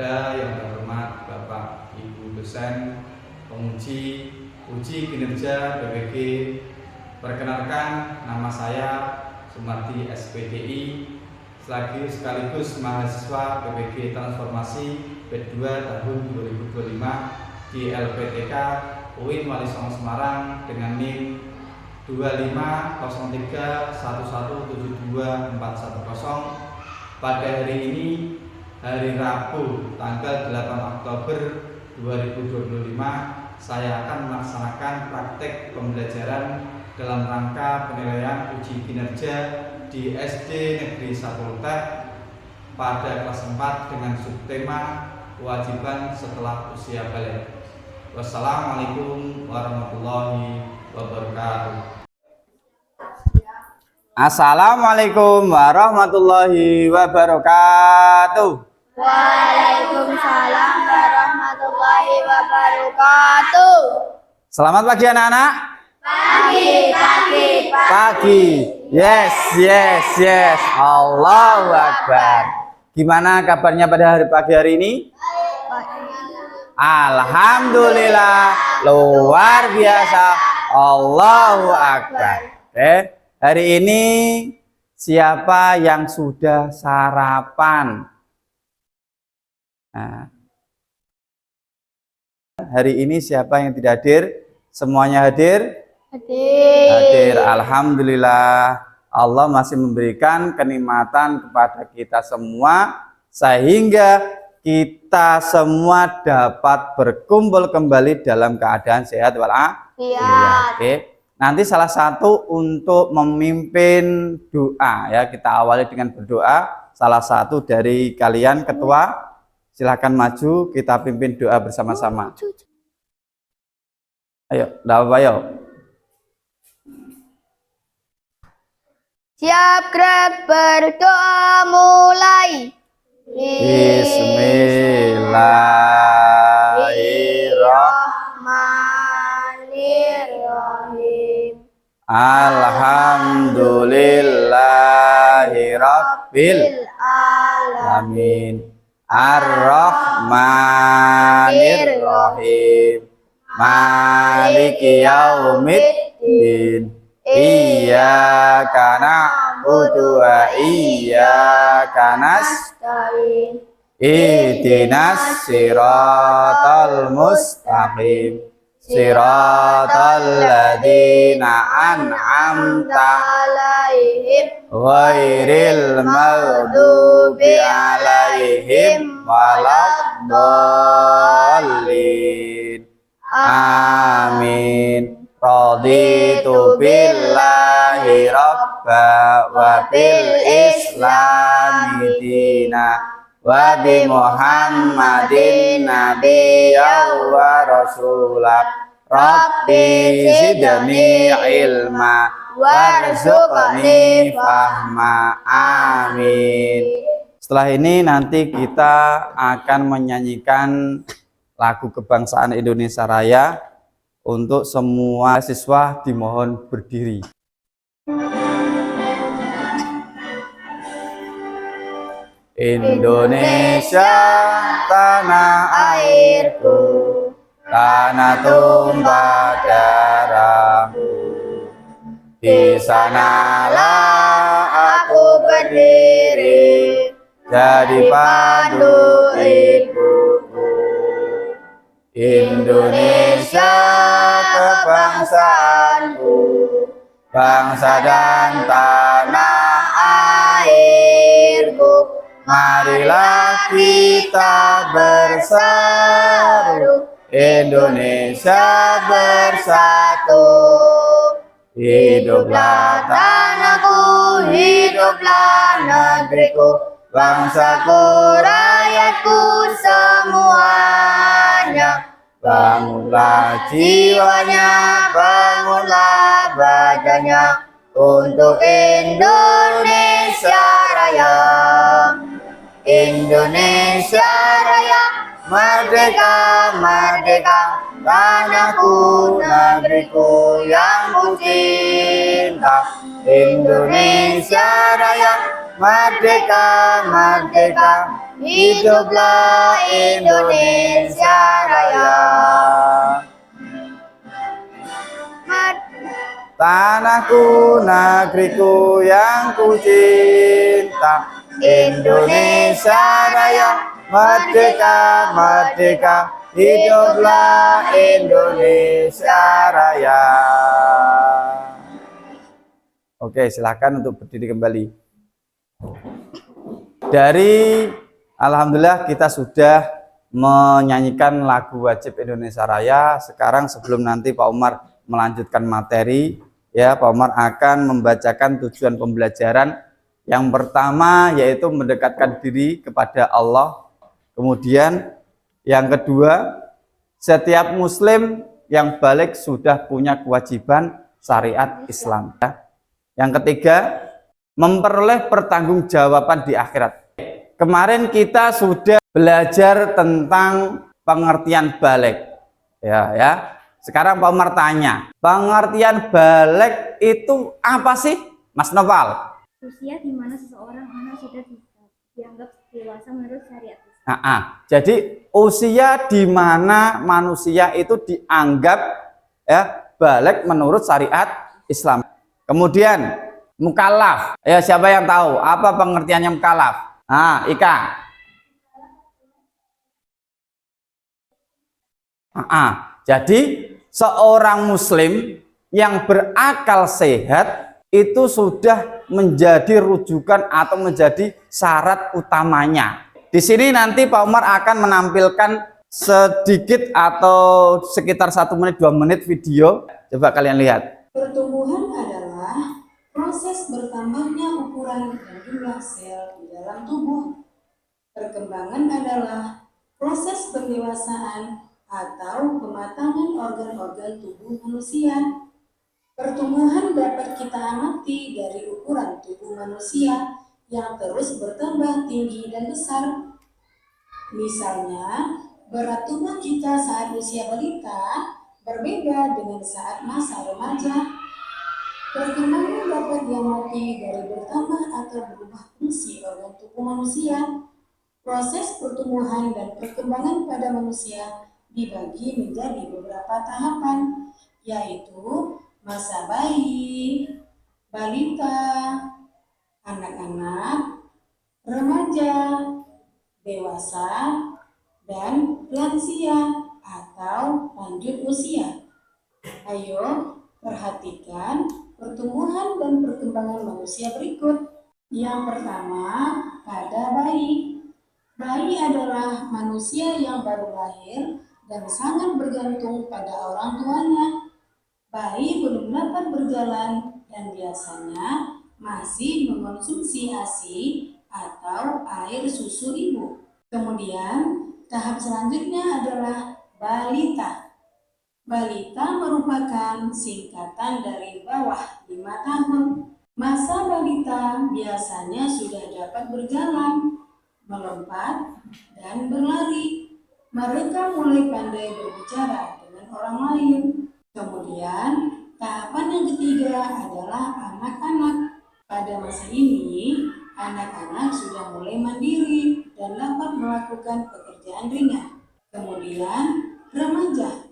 kepada yang terhormat Bapak Ibu dosen penguji uji kinerja BPG. Perkenalkan, nama saya Sumardi SPDI, sekaligus mahasiswa BPG Transformasi B2 tahun 2025 di LPTK UIN Wali Songo Semarang dengan NIM 2503117241. Pada hari ini, hari Rabu tanggal 8 Oktober 2025, saya akan melaksanakan praktek pembelajaran dalam rangka penilaian uji kinerja di SD Negeri 1 Tep pada kelas 4 dengan subtema kewajiban setelah usia balik. Wassalamualaikum warahmatullahi wabarakatuh. Assalamualaikum warahmatullahi wabarakatuh. Waalaikumsalam warahmatullahi wabarakatuh. Selamat pagi anak-anak. Pagi. Yes. Allahu Akbar. Gimana kabarnya pada pagi hari ini? Alhamdulillah, luar biasa. Allahu Akbar. Hari ini siapa yang sudah sarapan? Nah, hari ini siapa yang tidak hadir? Semuanya hadir? Hadir. Alhamdulillah, Allah masih memberikan kenikmatan kepada kita semua sehingga kita semua dapat berkumpul kembali dalam keadaan sehat walafiat. Nanti salah satu untuk memimpin doa ya, kita awali dengan berdoa. Salah satu dari kalian ketua, silakan maju, kita pimpin doa bersama-sama. Ayo, ayo. Siap, gerak, berdoa mulai. Bismillahirrahmanirrahim. Alhamdulillahirabbil alamin. Ar-Rahmanir-Rahim. Maliki yaumiddin. Iyyaka na'budu wa iyyaka nasta'in. Ihdinas siratal mustaqim. Siratal ladzina an'amta alaihim ghairil maghdubi alaihim waladdallin. Amin. Raditu billahi rabba wa bil islami dina wa bi Muhammadin nabiyya wa rasulah. Rabbi zidni ilma warzuqni fahma. Amin. Setelah ini nanti kita akan menyanyikan lagu kebangsaan Indonesia Raya. Untuk semua siswa dimohon berdiri. Indonesia tanah airku, tanah tumpah darahku. Di sanalah aku berdiri, jadi pandu ibuku. Indonesia kebangsaanku, bangsa dan tanah airku. Marilah kita bersatu, Indonesia bersatu. Hiduplah tanahku, hiduplah negeriku, bangsaku, rakyatku semuanya. Bangunlah jiwanya, bangunlah badannya untuk Indonesia Raya. Indonesia Raya, merdeka, merdeka, tanahku, negeriku yang ku cinta. Indonesia Raya, merdeka, merdeka. Hiduplah Indonesia Raya. Tanahku, negeriku yang ku cinta, Indonesia Raya, merdeka, merdeka. Hiduplah Indonesia Raya. Oke, silakan untuk berdiri kembali. Dari alhamdulillah kita sudah menyanyikan lagu wajib Indonesia Raya. Sekarang sebelum nanti Pak Umar melanjutkan materi, ya, Pak Umar akan membacakan tujuan pembelajaran. Yang pertama yaitu mendekatkan diri kepada Allah. Kemudian yang kedua, setiap muslim yang balik sudah punya kewajiban syariat Islam. Yang ketiga, memperoleh pertanggungjawaban di akhirat. Kemarin kita sudah belajar tentang pengertian balik. Ya. Sekarang Pak Umar tanya, pengertian balik itu apa sih, Mas Noval? Usia di mana seseorang anak sudah dianggap dewasa menurut syariat Islam. Jadi usia di mana manusia itu dianggap balik menurut syariat Islam. Kemudian mukallaf. Ya, siapa yang tahu apa pengertiannya mukallaf? Ika. Jadi seorang muslim yang berakal sehat itu sudah menjadi rujukan atau menjadi syarat utamanya. Di sini nanti Pak Umar akan menampilkan sedikit atau sekitar 1 menit 2 menit video. Coba kalian lihat. Pertumbuhan adalah proses bertambahnya ukuran dan jumlah sel di dalam tubuh. Perkembangan adalah proses pendewasaan atau pematangan organ-organ tubuh manusia. Pertumbuhan dapat kita amati dari ukuran tubuh manusia yang terus bertambah tinggi dan besar. Misalnya, berat tubuh kita saat usia balita berbeda dengan saat masa remaja. Perkembangan dapat diamati dari bertambah atau berubah fungsi organ tubuh manusia. Proses pertumbuhan dan perkembangan pada manusia dibagi menjadi beberapa tahapan, yaitu masa bayi, balita, anak-anak, remaja, dewasa, dan lansia atau lanjut usia. Ayo perhatikan pertumbuhan dan perkembangan manusia berikut. Yang pertama, pada bayi. Bayi adalah manusia yang baru lahir dan sangat bergantung pada orang tuanya. Bayi belum dapat berjalan dan biasanya masih mengonsumsi ASI atau air susu ibu. Kemudian, tahap selanjutnya adalah balita. Balita merupakan singkatan dari bawah 5 tahun. Masa balita biasanya sudah dapat berjalan, melompat, dan berlari. Mereka mulai pandai berbicara dengan orang lain. Kemudian, tahapan yang ketiga adalah anak-anak. Pada masa ini, anak-anak sudah mulai mandiri dan dapat melakukan pekerjaan ringan. Kemudian, remaja.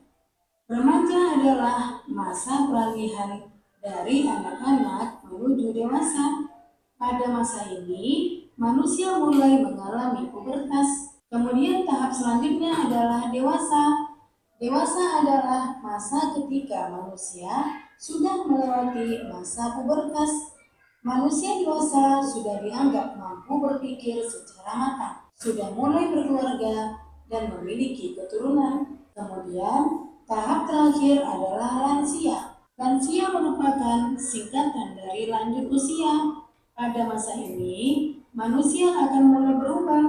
Remaja adalah masa peralihan dari anak-anak menuju dewasa. Pada masa ini, manusia mulai mengalami pubertas. Kemudian tahap selanjutnya adalah dewasa. Dewasa adalah masa ketika manusia sudah melewati masa pubertas. Manusia dewasa sudah dianggap mampu berpikir secara matang, sudah mulai berkeluarga dan memiliki keturunan. Kemudian tahap terakhir adalah lansia. Lansia merupakan singkatan dari lanjut usia. Pada masa ini, manusia akan mulai berubah.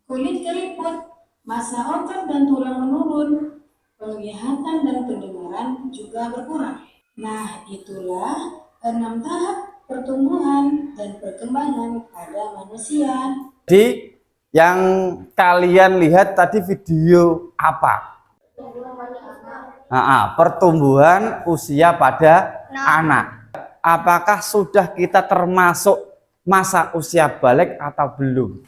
Kulit keriput, masa otot dan tulang menurun, penglihatan dan pendengaran juga berkurang. Nah, itulah 6 tahap pertumbuhan dan perkembangan pada manusia. Jadi, yang kalian lihat tadi video apa? Pertumbuhan usia pada anak. Apakah sudah kita termasuk masa usia balik atau belum.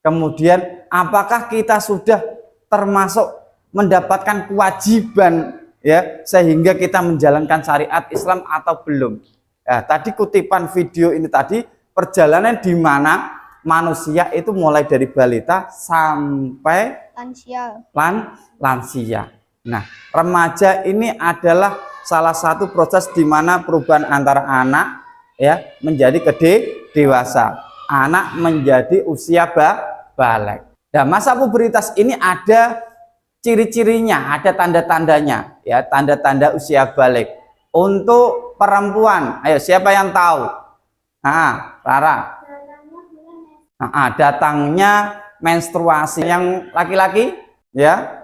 Kemudian apakah kita sudah termasuk mendapatkan kewajiban ya sehingga kita menjalankan syariat Islam atau belum. Ya, tadi kutipan video ini tadi perjalanan di mana manusia itu mulai dari balita sampai lansia. Nah, remaja ini adalah salah satu proses di mana perubahan antara anak ya menjadi dewasa. Anak menjadi usia balik. Nah, masa pubertas ini ada ciri-cirinya, ada tanda-tandanya ya, tanda-tanda usia balik. Untuk perempuan, ayo siapa yang tahu? Nah, Rara. Datangnya menstruasi. Yang laki-laki ya?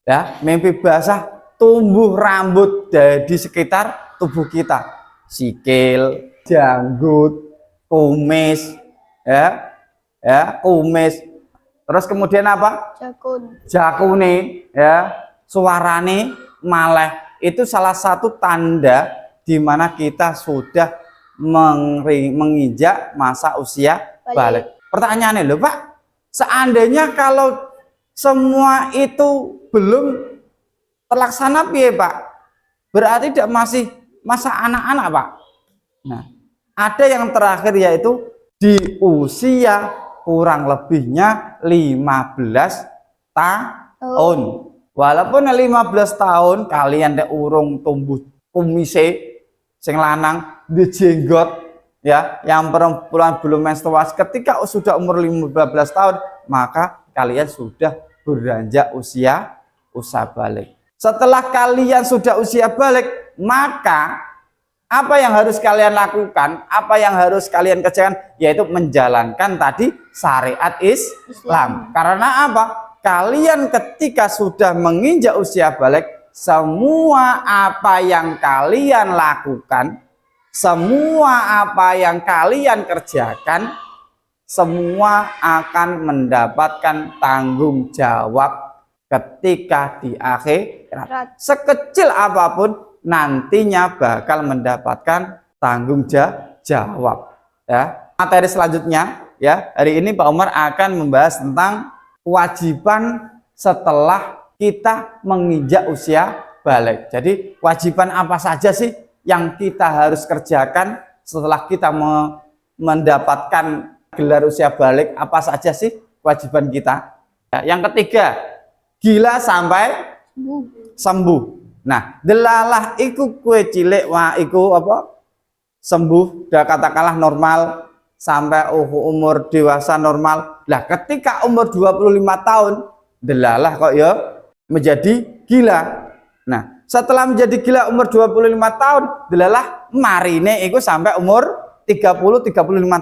Ya, mimpi basah, tumbuh rambut di sekitar tubuh kita, sikil, janggut, kumis, kumis. Terus kemudian apa? Jakune, ya, suarane maleh. Itu salah satu tanda di mana kita sudah menginjak masa usia balik. Pertanyaannya loh Pak, seandainya kalau semua itu belum terlaksana piye Pak? Berarti tidak masih masa anak-anak Pak. Nah, ada yang terakhir yaitu di usia kurang lebihnya 15 tahun. Walaupun 15 tahun kalian dek urung tumbuh kumise sing lanang di jenggot ya, yang perempuan belum menstruasi, ketika sudah umur 15 tahun maka kalian sudah beranjak usia balik. Setelah kalian sudah usia balik, maka apa yang harus kalian lakukan, apa yang harus kalian kerjakan, yaitu menjalankan tadi syariat Islam. Karena apa? Kalian ketika sudah menginjak usia balik, semua apa yang kalian lakukan, semua apa yang kalian kerjakan, semua akan mendapatkan tanggung jawab ketika di akhirat. Sekecil apapun nantinya bakal mendapatkan tanggung jawab. Ya, materi selanjutnya ya, hari ini Pak Umar akan membahas tentang kewajiban setelah kita menginjak usia balik. Jadi kewajiban apa saja sih yang kita harus kerjakan setelah kita mendapatkan gelar usia balik? Apa saja sih kewajiban kita? Ya, yang ketiga, gila sampai sembuh. Nah, delalah iku kue cilik wah iku apa? Sembuh, dah katakanlah normal sampai umur dewasa normal. Lah ketika umur 25 tahun delalah kok ya menjadi gila. Nah, setelah menjadi gila umur 25 tahun delalah marine iku sampai umur 30-35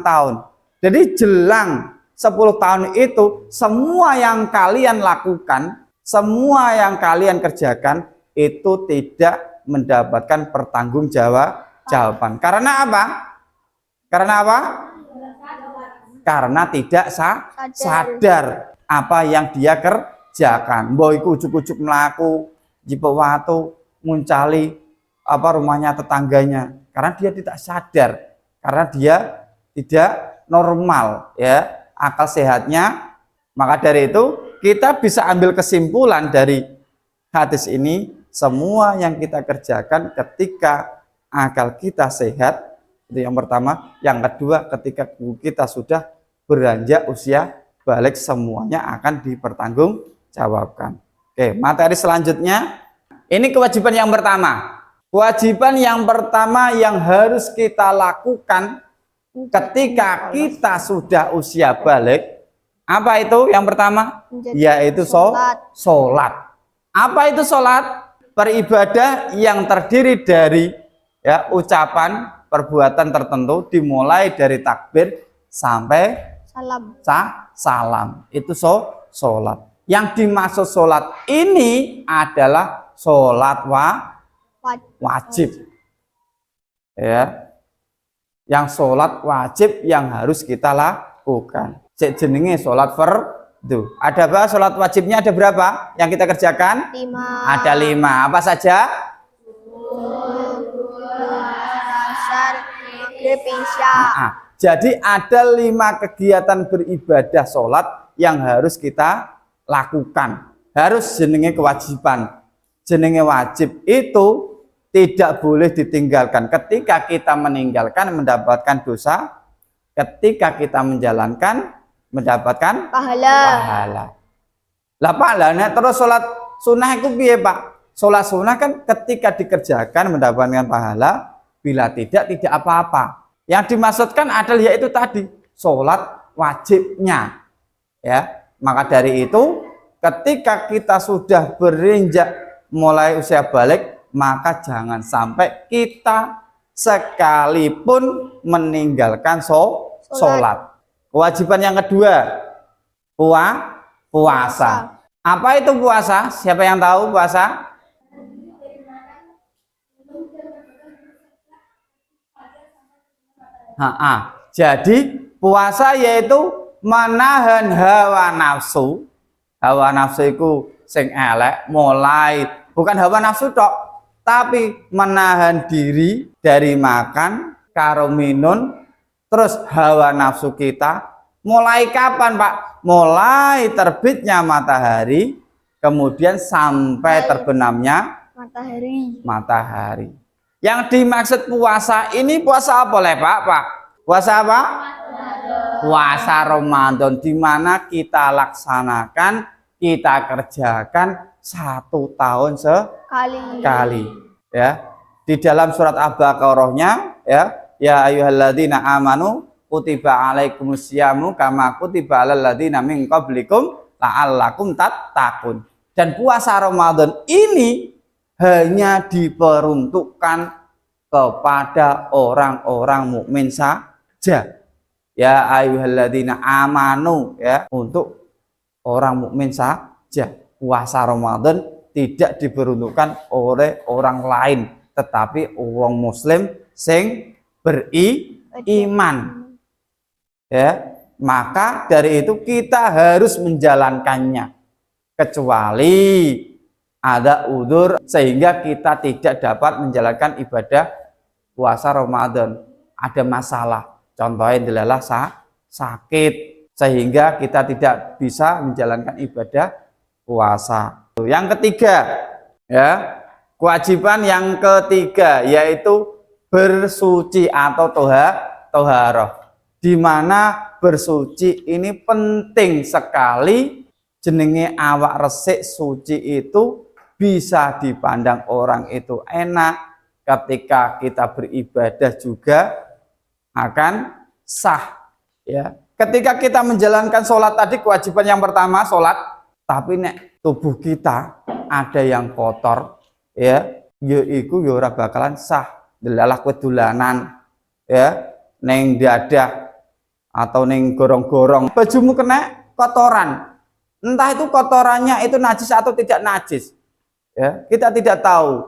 tahun. Jadi jelang 10 tahun itu semua yang kalian lakukan, semua yang kalian kerjakan itu tidak mendapatkan pertanggungjawaban. Karena apa? Karena apa? Karena tidak sadar apa yang dia kerjakan. Mbok iku ujuk-ujuk melaku, jipo watu, muncali apa rumahnya tetangganya. Karena dia tidak sadar, karena dia tidak normal ya akal sehatnya. Maka dari itu kita bisa ambil kesimpulan dari hadis ini, semua yang kita kerjakan ketika akal kita sehat, itu yang pertama. Yang kedua, ketika kita sudah beranjak usia balik, semuanya akan dipertanggungjawabkan. Oke, materi selanjutnya, ini kewajiban yang pertama. Kewajiban yang pertama yang harus kita lakukan ketika kita sudah usia balik, apa itu yang pertama? Yaitu sholat. Apa itu sholat? Beribadah yang terdiri dari ya ucapan, perbuatan tertentu, dimulai dari takbir sampai salam. Itu sholat. Yang dimaksud sholat ini adalah sholat wajib. Ya, yang sholat wajib yang harus kita lakukan. Jenenge sholat fardu. Ada apa? Sholat wajibnya ada berapa yang kita kerjakan? 5. Ada 5. Apa saja? maghrib, isya. Jadi ada 5 kegiatan beribadah sholat yang harus kita lakukan. Harus jenenge kewajiban. Jenenge wajib itu tidak boleh ditinggalkan. Ketika kita meninggalkan mendapatkan dosa. Ketika kita menjalankan mendapatkan pahala. Lah pahalanya terus sholat sunnah itu piye Pak? Sholat sunnah kan ketika dikerjakan mendapatkan pahala, bila tidak apa-apa. Yang dimaksudkan adalah yaitu tadi sholat wajibnya, ya. Maka dari itu, ketika kita sudah berinjak mulai usia balik, maka jangan sampai kita sekalipun meninggalkan sholat. Kewajiban yang kedua, puasa. Apa itu puasa? Siapa yang tahu puasa? Jadi puasa yaitu menahan hawa nafsu. Hawa nafsu itu sing elek, mulai bukan hawa nafsu tok, tapi menahan diri dari makan karo minum. Terus hawa nafsu kita mulai kapan Pak? Mulai terbitnya matahari, kemudian sampai terbenamnya matahari. Yang dimaksud puasa ini puasa apa Pak? Puasa apa? Puasa Ramadan, di mana kita laksanakan, kita kerjakan 1 tahun sekali. Ya, di dalam surat Al-Baqarah-nya, ya ayyuhalladzina amanu kutiba alaikumusyamu kama kutiba alal ladzina min qablikum la'allakum tattaqun. Dan puasa Ramadan ini hanya diperuntukkan kepada orang-orang mukmin saja. Ya ayyuhalladzina amanu, ya, untuk orang mukmin saja. Puasa Ramadan tidak diperuntukkan oleh orang lain, tetapi orang muslim sing beriman. Ya, maka dari itu kita harus menjalankannya, kecuali ada udzur sehingga kita tidak dapat menjalankan ibadah puasa Ramadan. Ada masalah, contohnya adalah sakit, sehingga kita tidak bisa menjalankan ibadah puasa. Yang ketiga, ya, kewajiban yang ketiga yaitu bersuci atau toharoh, di mana bersuci ini penting sekali. Jenenge awak resik suci itu bisa dipandang orang itu enak, ketika kita beribadah juga akan sah, ya. Ketika kita menjalankan sholat tadi, kewajiban yang pertama sholat, tapi nek tubuh kita ada yang kotor, ya, yaiku ya ora bakalan sah. Delalah kedulanan, ya, neng dadah atau neng gorong-gorong, bajumu kena kotoran, entah itu kotorannya itu najis atau tidak najis, ya, kita tidak tahu.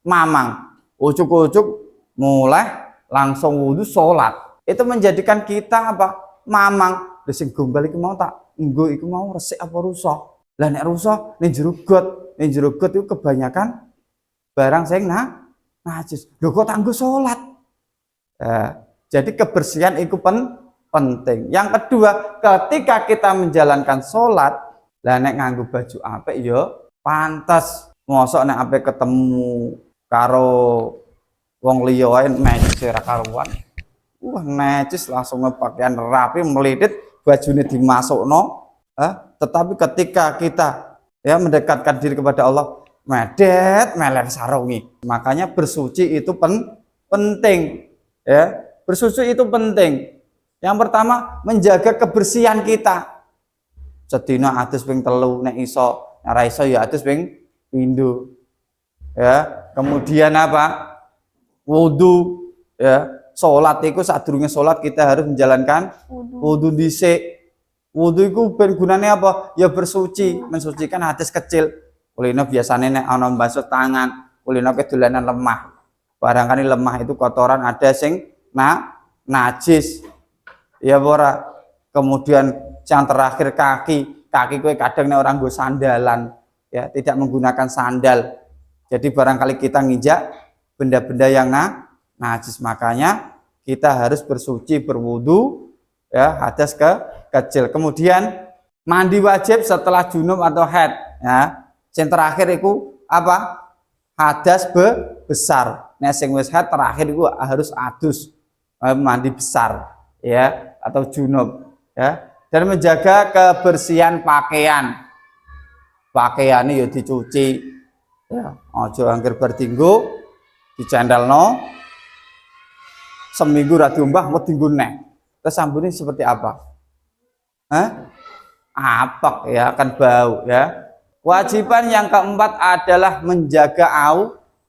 Mamang ucuk-ucuk mulai langsung wudhu sholat, itu menjadikan kita apa? Mamang sing gombal iku mau tak nggo iku mau resik apa rusak. Lah nek rusak ning jero got itu kebanyakan barang sing najis. Lho kok tak nggo sholat? Jadi kebersihan itu penting. Yang kedua, ketika kita menjalankan sholat, lah nek nganggo baju apik ya pantes. Mosok nek apik ketemu karo wong liya wae najis ora karuan. Najis langsung pakaian rapi melilit, bajune dimasukno. Tetapi ketika kita ya mendekatkan diri kepada Allah, medet meler sarungi. Makanya bersuci itu penting, ya. Bersuci itu penting. Yang pertama, menjaga kebersihan kita. Sedina adus ping 3 nek iso, nek ora iso ya adus ping 7. Ya, kemudian apa? Wudu, ya. Salat itu sadurunge salat kita harus menjalankan wudu dhisik. Wudu itu gunane apa? Ya bersuci, mensucikan hadis kecil. Kulino biasanya nek ana mbasuh tangan, kulino kedolanan lemah. Barangkali lemah itu kotoran ada sing najis. Ya ora. Kemudian yang terakhir kaki kowe kadang nek orang nggo sandalan, ya, tidak menggunakan sandal. Jadi barangkali kita nginjak benda-benda yang najis, makanya kita harus bersuci, berwudu, ya, hadas kecil. Kemudian mandi wajib setelah junub atau haid, ya. Yang terakhir itu apa? Hadas besar. Nah, sing wis haid terakhir itu harus adus, mandi besar, ya, atau junub, ya. Dan menjaga kebersihan pakaian. Pakaiannya ya dicuci, ya, ojo angger bertinggu dicendalno seminggu ra diombah mau tinggu neh. Terus sambune seperti apa? Apek, ya, akan bau, ya. Kewajiban yang keempat adalah menjaga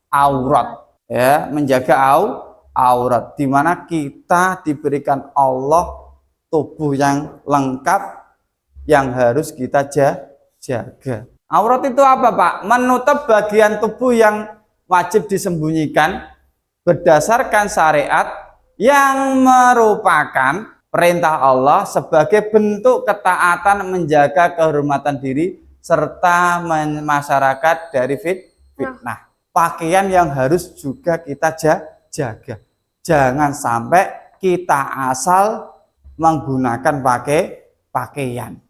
aurat, ya, menjaga aurat, di mana kita diberikan Allah tubuh yang lengkap yang harus kita jaga. Aurat itu apa, Pak? Menutup bagian tubuh yang wajib disembunyikan berdasarkan syariat yang merupakan perintah Allah sebagai bentuk ketaatan menjaga kehormatan diri serta masyarakat dari fitnah. Pakaian yang harus juga kita jaga. Jangan sampai kita asal menggunakan pakaian.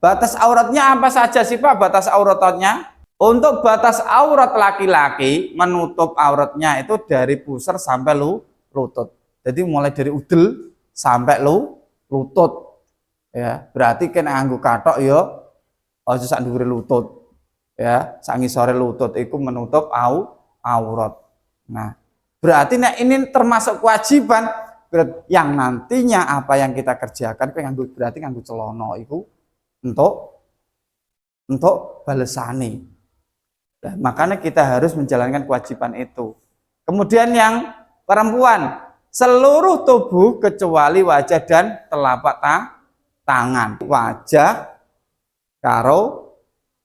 Batas auratnya apa saja sih, Pak? Batas auratnya? Untuk batas aurat laki-laki, menutup auratnya itu dari pusar sampai lutut. Jadi mulai dari udel sampai lutut. Ya, berarti kena nganggo kathok ya aja sak dhuwure lutut. Ya, sak ngisore lutut itu menutup aurat. Nah, berarti ini termasuk kewajiban yang nantinya apa yang kita kerjakan berarti nganggo celana itu untuk balesani. Nah, makanya kita harus menjalankan kewajiban itu. Kemudian yang perempuan, seluruh tubuh kecuali wajah dan telapak tangan. Wajah karo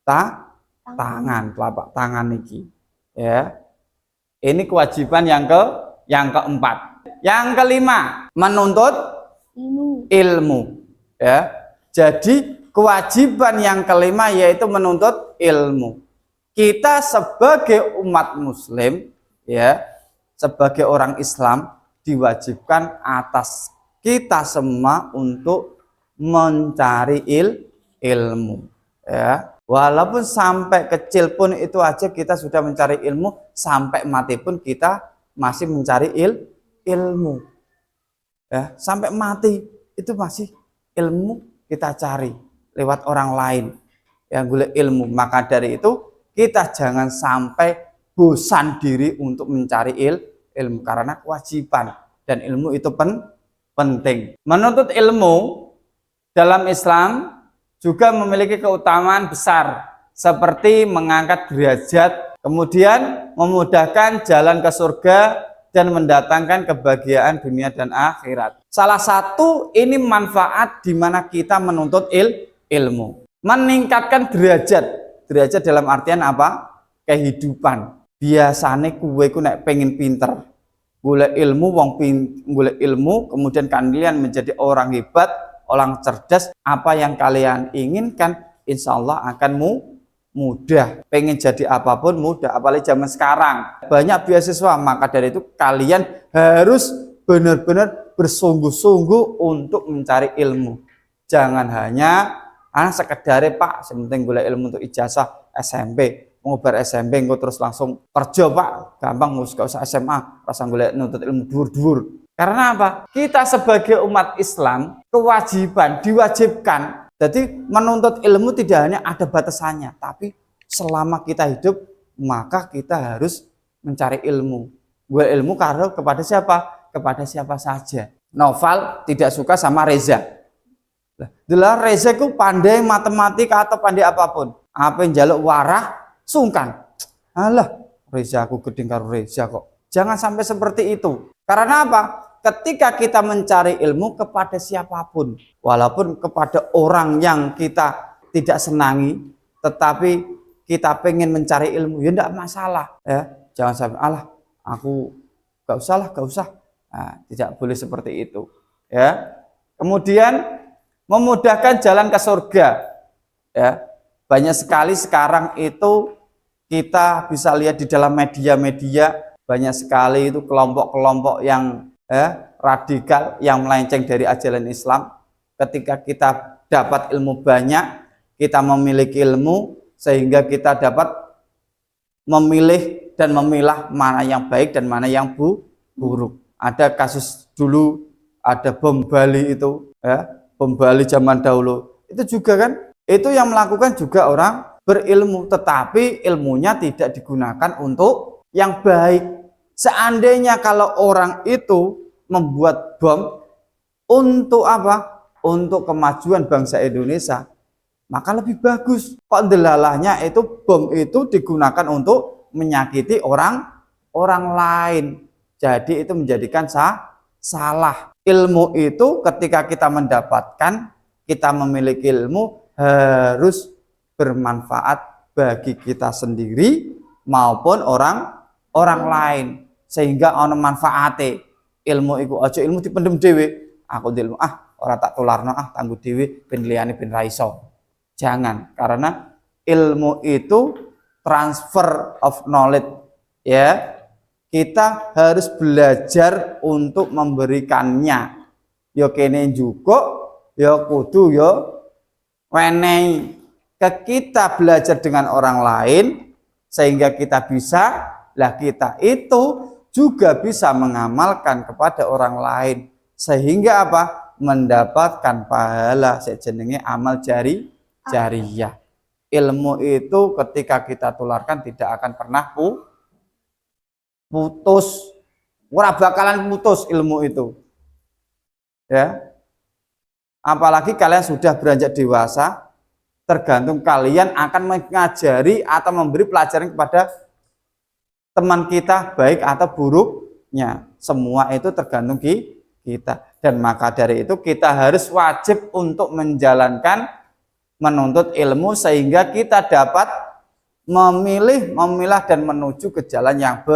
tangan, telapak tangan iki. Ya. Ini kewajiban yang keempat. Yang kelima, menuntut ilmu. Ya. Jadi kewajiban yang kelima yaitu menuntut ilmu. Kita sebagai umat muslim, ya, sebagai orang Islam diwajibkan atas kita semua untuk mencari ilmu, ya. Walaupun sampai kecil pun itu aja kita sudah mencari ilmu, sampai mati pun kita masih mencari ilmu. Ya, sampai mati itu masih ilmu kita cari lewat orang lain yang golek ilmu. Maka dari itu kita jangan sampai bosan diri untuk mencari ilmu karena kewajiban, dan ilmu itu penting. Menuntut ilmu dalam Islam juga memiliki keutamaan besar seperti mengangkat derajat, kemudian memudahkan jalan ke surga dan mendatangkan kebahagiaan dunia dan akhirat. Salah satu ini manfaat di mana kita menuntut ilmu, meningkatkan derajat. Derajat dalam artian apa? Kehidupan. Biasanya kue ku nek pengen pinter, golek ilmu, golek ilmu, kemudian kalian menjadi orang hebat, orang cerdas. Apa yang kalian inginkan, insya Allah akan mudah. Pengen jadi apapun mudah, apalagi zaman sekarang banyak beasiswa. Maka dari itu kalian harus benar-benar bersungguh-sungguh untuk mencari ilmu. Jangan hanya sekedar Pak, sementing golek ilmu untuk ijazah SMP, mau bar SMP engko terus langsung kerja Pak, gampang gak usah SMA, rasa golek nuntut ilmu dhuwur-dhuwur. Karena apa? Kita sebagai umat Islam diwajibkan. Jadi menuntut ilmu tidak hanya ada batasannya, tapi selama kita hidup maka kita harus mencari ilmu. Golek ilmu karena kepada siapa? Kepada siapa saja. Noval tidak suka sama Reza. Lah Reza ku pandai matematika atau pandai apapun. Apa yang jaluk warah sungkan. Alah, Reza aku gedeng karo Reza kok. Jangan sampai seperti itu. Karena apa? Ketika kita mencari ilmu kepada siapapun, walaupun kepada orang yang kita tidak senangi, tetapi kita pengen mencari ilmu, ya enggak masalah, ya. Jangan sampai aku gak usah. Nah, tidak boleh seperti itu, ya. Kemudian memudahkan jalan ke surga, ya. Banyak sekali sekarang itu kita bisa lihat di dalam media-media, banyak sekali itu kelompok-kelompok yang radikal yang melenceng dari ajaran Islam. Ketika kita dapat ilmu banyak, kita memiliki ilmu sehingga kita dapat memilih dan memilah mana yang baik dan mana yang buruk. Ada kasus dulu, ada bom Bali itu, ya, bom Bali zaman dahulu. Itu juga kan, itu yang melakukan juga orang berilmu, tetapi ilmunya tidak digunakan untuk yang baik. Seandainya kalau orang itu membuat bom untuk apa? Untuk kemajuan bangsa Indonesia, maka lebih bagus. Kok delalahnya itu bom itu digunakan untuk menyakiti orang lain. Jadi itu menjadikan salah. Ilmu itu ketika kita mendapatkan, kita memiliki ilmu harus bermanfaat bagi kita sendiri maupun orang lain, sehingga ono manfaate. Ilmu iku aja ilmu dipendem dhewe. Aku ilmu ora tak tularno tangguh dhewe ben liyane ben ra iso. Jangan, karena ilmu itu transfer of knowledge, ya. Kita harus belajar untuk memberikannya. Yo kene juga, yo kudu yo wenehi. Kita belajar dengan orang lain sehingga kita kita itu juga bisa mengamalkan kepada orang lain, sehingga apa? Mendapatkan pahala sejenenge amal jariyah. Ilmu itu ketika kita tularkan tidak akan pernah putus. Ora bakalan putus ilmu itu. Ya. Apalagi kalian sudah beranjak dewasa, tergantung kalian akan mengajari atau memberi pelajaran kepada teman kita baik atau buruknya. Semua itu tergantung kita. Dan maka dari itu kita harus wajib untuk menjalankan menuntut ilmu sehingga kita dapat memilih, memilah dan menuju ke jalan yang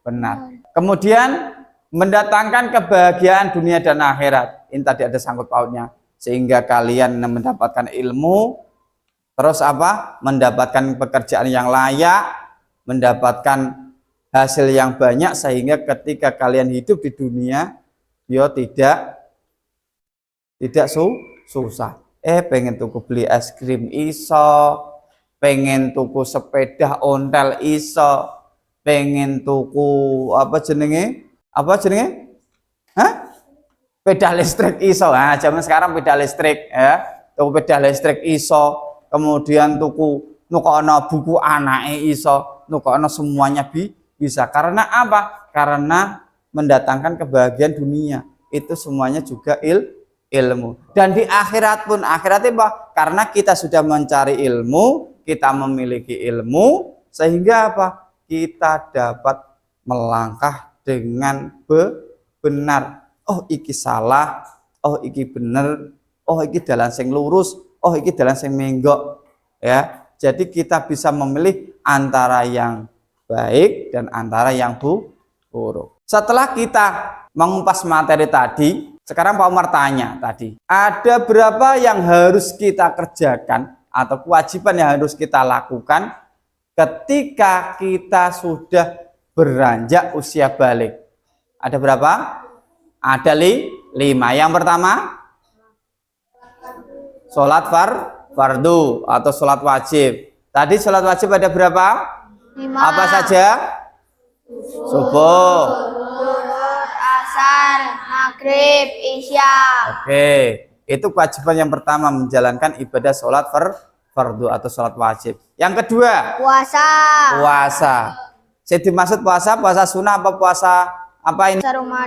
benar. Kemudian mendatangkan kebahagiaan dunia dan akhirat. Ini tadi ada sangkut pautnya. Sehingga kalian mendapatkan ilmu, terus apa? Mendapatkan pekerjaan yang layak, mendapatkan hasil yang banyak, sehingga ketika kalian hidup di dunia, yo tidak susah. Pengen tuku beli es krim iso, pengen tuku sepeda ontel iso, pengen tuku apa jenenge? Sepeda listrik iso. Nah, zaman sekarang sepeda listrik, ya. Tuku sepeda listrik iso, kemudian nukono buku anake iso, nukono semuanya bisa. Karena apa? Karena mendatangkan kebahagiaan dunia. Itu semuanya juga ilmu. Dan di akhirat pun, akhiratnya apa? Karena kita sudah mencari ilmu, kita memiliki ilmu, sehingga apa? Kita dapat melangkah dengan benar. Oh iki salah, oh iki bener, oh iki dalan sing lurus, oh iki dalan sing menggok, ya. Jadi kita bisa memilih antara yang baik dan antara yang buruk. Setelah kita mengupas materi tadi, sekarang Pak Umar tanya tadi, ada berapa yang harus kita kerjakan atau kewajiban yang harus kita lakukan ketika kita sudah beranjak usia balik? Ada berapa? Ada 5. Yang pertama, sholat fardu atau sholat wajib. Tadi sholat wajib ada berapa? 5. Apa saja? Subuh, Asar, maghrib, isya. Oke, itu kewajiban yang pertama, menjalankan ibadah sholat fardu atau sholat wajib. Yang kedua, puasa. Saya dimaksud puasa sunnah apa puasa apa ini?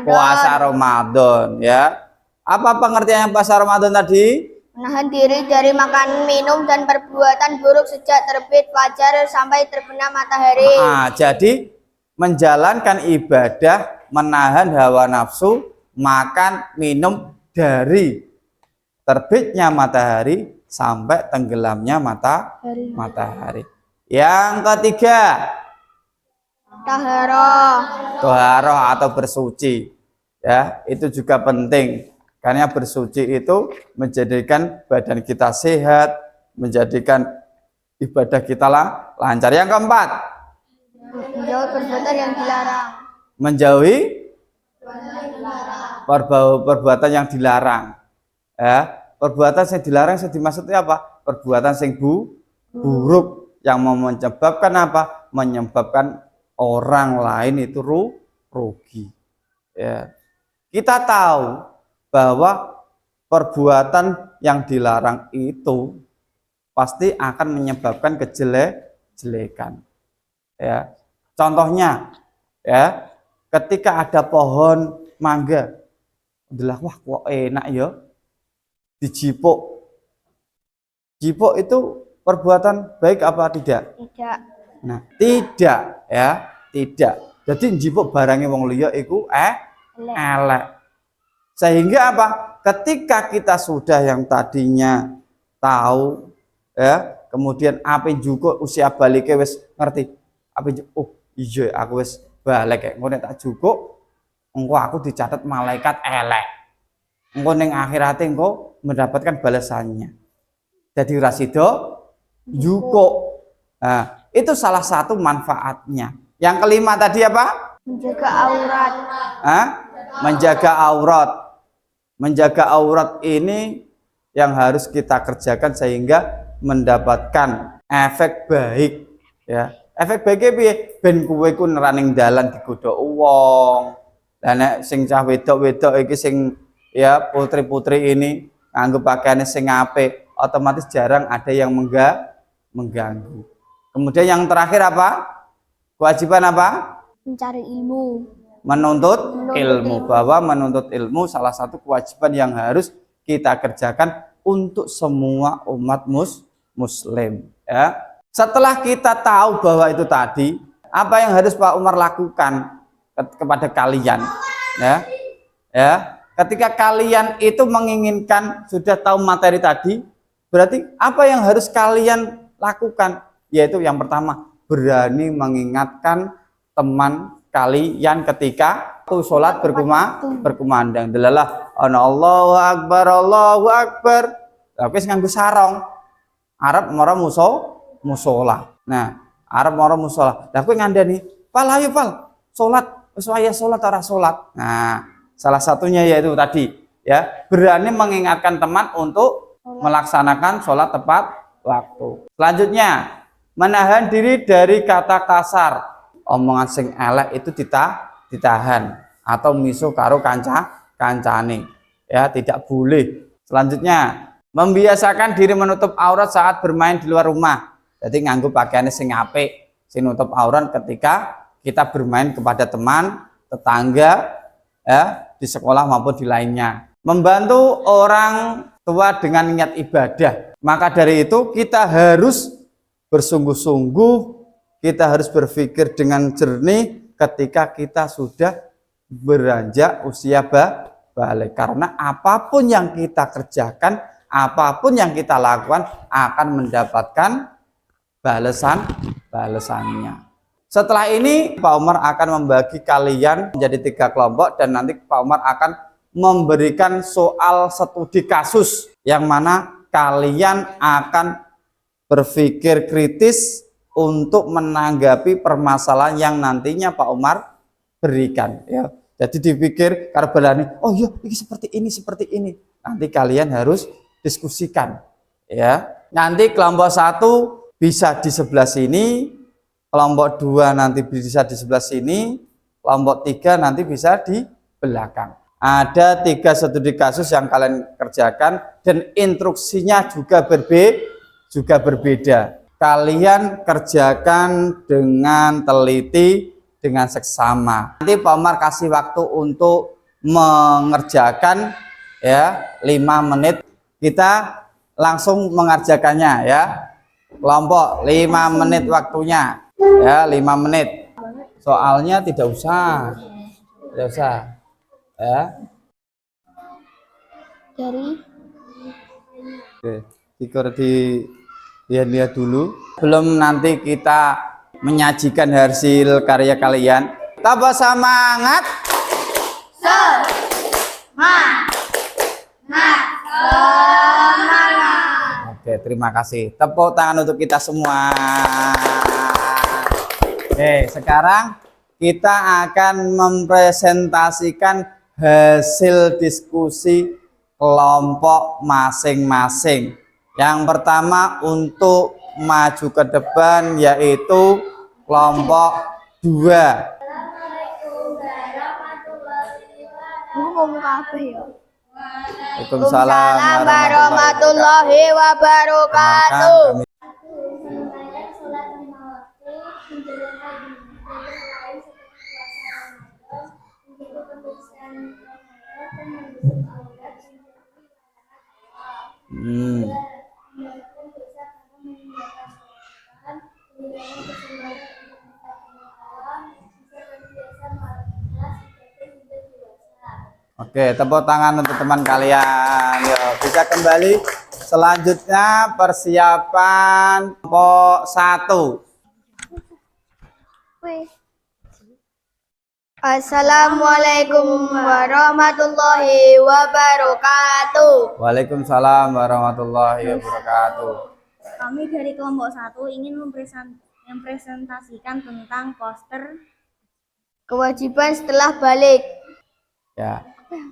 Puasa Ramadan, ya. Apa pengertian puasa Ramadan tadi? Menahan diri dari makan, minum, dan perbuatan buruk sejak terbit fajar sampai terbenam matahari. Jadi menjalankan ibadah, menahan hawa nafsu, makan, minum dari terbitnya matahari sampai tenggelamnya matahari. Yang ketiga, Taharah atau bersuci. Ya, itu juga penting. Karena bersuci itu menjadikan badan kita sehat, menjadikan ibadah kita lancar. Yang keempat, menjauhi perbuatan yang dilarang. Menjauhi perbuatan yang dilarang. Ya, perbuatan yang dilarang yang dimaksudnya apa? Perbuatan yang buruk yang menyebabkan apa? Menyebabkan orang lain itu rugi. Ya. Kita tahu bahwa perbuatan yang dilarang itu pasti akan menyebabkan kejelekan. Ya. Contohnya, ya, ketika ada pohon mangga, wah kok enak ya, dijipuk. Jipuk itu perbuatan baik apa tidak? Tidak. Nah, tidak, ya, tidak. Jadi njipuk barangnya wong liya iku elek. Sehingga apa? Ketika kita sudah yang tadinya tahu, ya, kemudian apa juga usia baliknya wis ngerti. Apa oh iya aku wis balik kayak ngono tak jukuk, engko aku dicatat malaikat elek. Engko ning akhirate engko mendapatkan balasannya. Jadi rasido jukuk. Nah, itu salah satu manfaatnya. Yang kelima tadi apa? Menjaga aurat. Menjaga aurat. Menjaga aurat ini yang harus kita kerjakan sehingga mendapatkan efek baik, ya. Efek baiknya piye? Ben kowe ku neraning dalan digodhok wong. Lah nek sing cah wedok-wedok iki sing ya putri-putri ini nganggo pakaiane sing apik, otomatis jarang ada yang mengganggu. Kemudian yang terakhir apa? Kewajiban apa? Mencari ilmu. Menuntut ilmu. Bahwa menuntut ilmu salah satu kewajiban yang harus kita kerjakan untuk semua umat muslim, ya. Setelah kita tahu bahwa itu tadi, apa yang harus Pak Umar lakukan kepada kalian, ya? Ya, ketika kalian itu menginginkan sudah tahu materi tadi, berarti apa yang harus kalian lakukan? Yaitu yang pertama, berani mengingatkan teman kalian ketika sholat berkumandang. Delalah Allahu Akbar. Tapi nganggo sarong. Arab mara musola. Nah, Arab mara musola. Lah kowe ngandani, "Pal ayo pal, salat, wis wayah salat ora salat." Nah, salah satunya yaitu tadi, ya, berani mengingatkan teman untuk melaksanakan sholat tepat waktu. Selanjutnya, menahan diri dari kata kasar. Omongan sing elek itu ditahan atau miso karo kancane. Ya, tidak boleh. Selanjutnya, membiasakan diri menutup aurat saat bermain di luar rumah. Jadi nganggo pakaiannya sing apik, sing nutup aurat ketika kita bermain kepada teman, tetangga, ya, di sekolah maupun di lainnya. Membantu orang tua dengan niat ibadah. Maka dari itu kita harus bersungguh-sungguh, kita harus berpikir dengan jernih ketika kita sudah beranjak usia balik. Karena apapun yang kita kerjakan, apapun yang kita lakukan akan mendapatkan balasannya. Setelah ini Pak Umar akan membagi kalian menjadi 3 kelompok dan nanti Pak Umar akan memberikan soal studi kasus yang mana kalian akan berpikir kritis untuk menanggapi permasalahan yang nantinya Pak Umar berikan, ya. Jadi dipikir karbalani, oh iya ini seperti ini. Nanti kalian harus diskusikan, ya. Nanti kelompok 1 bisa di sebelah sini, kelompok 2 nanti bisa di sebelah sini, kelompok 3 nanti bisa di belakang. Ada 3 studi kasus yang kalian kerjakan dan instruksinya juga berbeda. Kalian kerjakan dengan teliti, dengan seksama. Nanti Pak Umar kasih waktu untuk mengerjakan, ya, 5 menit. Kita langsung mengerjakannya, ya. Kelompok 5 menit waktunya, ya, 5 menit. Soalnya tidak usah, ya. Oke, lihat dulu. Belum nanti kita menyajikan hasil karya kalian. Tambah semangat. Oke, terima kasih. Tepuk tangan untuk kita semua. Oke, sekarang kita akan mempresentasikan hasil diskusi kelompok masing-masing. Yang pertama untuk maju ke depan yaitu kelompok 2. Ngomong apa ya? Waalaikumsalam warahmatullahi wabarakatuh. Membayar sholat 5 waktu, menjalankan ibadah lain seperti puasa Ramadan, menjaga kebersihan Ramadan dan membasuh aurat menjalankan dosa karena meninggalkan Quran, menjalankan kesembahan Allah, bisa terbiasa malas, sebagai sudah dewasa. Oke, tepuk tangan untuk teman kalian. Yuk, bisa kembali. Selanjutnya persiapan kelompok 1. Assalamualaikum warahmatullahi wabarakatuh. Waalaikumsalam warahmatullahi wabarakatuh. Kami dari kelompok 1 ingin mempresentasikan tentang poster Kewajiban setelah balik. Ya,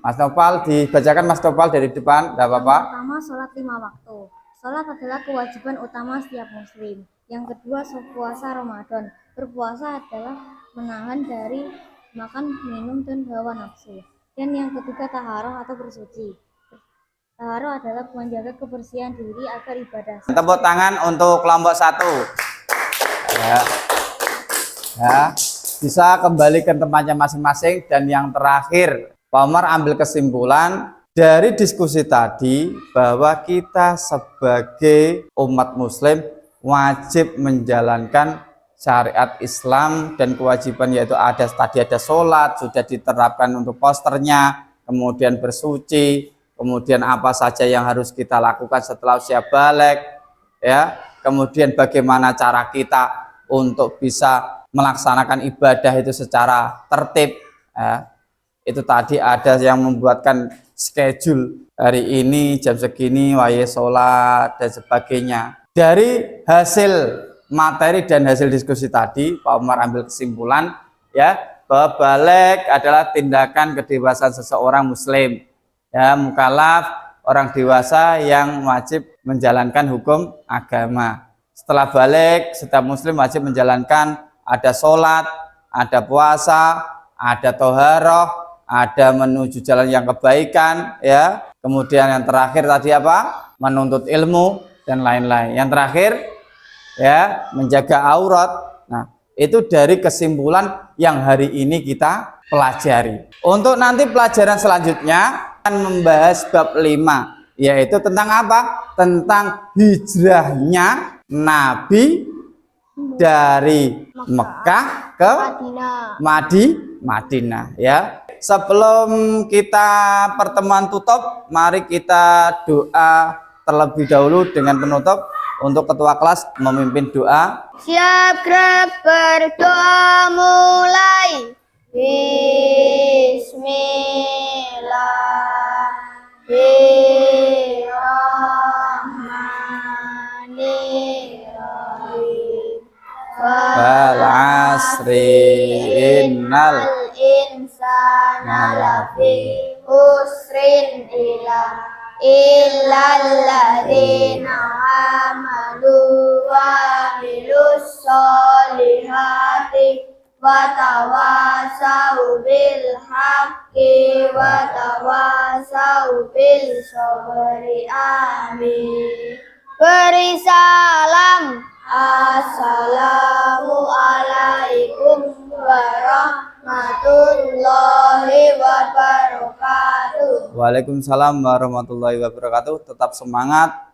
Mas Nopal dibacakan Mas Nopal dari depan, tidak apa-apa. pertama, sholat 5 waktu. Sholat adalah kewajiban utama setiap muslim. Yang kedua, puasa Ramadan. Berpuasa adalah menahan dari makan, minum, dan hawa nafsu. Dan yang ketiga, taharah atau bersuci. Taharah adalah menjaga kebersihan diri agar ibadah sah. Tepuk tangan untuk kelompok 1. Ya. Ya, bisa kembali ke tempatnya masing-masing. Dan yang terakhir, Pak Umar ambil kesimpulan dari diskusi tadi bahwa kita sebagai umat muslim wajib menjalankan syariat Islam dan kewajiban yaitu tadi ada sholat, sudah diterapkan untuk posternya, kemudian bersuci, kemudian apa saja yang harus kita lakukan setelah usia balik, ya, kemudian bagaimana cara kita untuk bisa melaksanakan ibadah itu secara tertib, ya. Itu tadi ada yang membuatkan schedule hari ini jam segini wajib sholat dan sebagainya. Dari hasil materi dan hasil diskusi tadi, Pak Umar ambil kesimpulan ya bahwa balik adalah tindakan kedewasaan seseorang muslim, ya, mukallaf, orang dewasa yang wajib menjalankan hukum agama. Setelah balik, setiap muslim wajib menjalankan ada sholat, ada puasa, ada toharoh, ada menuju jalan yang kebaikan, ya. Kemudian yang terakhir tadi apa? Menuntut ilmu dan lain-lain. Yang terakhir ya, menjaga aurat. Nah, itu dari kesimpulan yang hari ini kita pelajari. Untuk nanti pelajaran selanjutnya akan membahas bab 5, yaitu tentang apa? Tentang hijrahnya Nabi dari Mekah ke Madinah, ya. Sebelum kita pertemuan tutup, mari kita doa terlebih dahulu dengan penutup. Untuk ketua kelas memimpin doa. Siap gerak berdoa mulai. Bismillahirrahmanirrahim. Wal asri innal insana lafi usrin illalladzina amanu wa amilus solihati wa tawasau bil haqqi wa tawasau bil sabri. Amin. Beri salam. Assalamualaikum warahmatullahi wabarakatuh. Waalaikumsalam warahmatullahi wabarakatuh. Tetap semangat.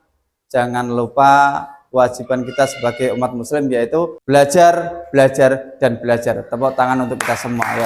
Jangan lupa kewajiban kita sebagai umat muslim yaitu belajar, belajar, dan belajar. Tepuk tangan untuk kita semua. Ayo.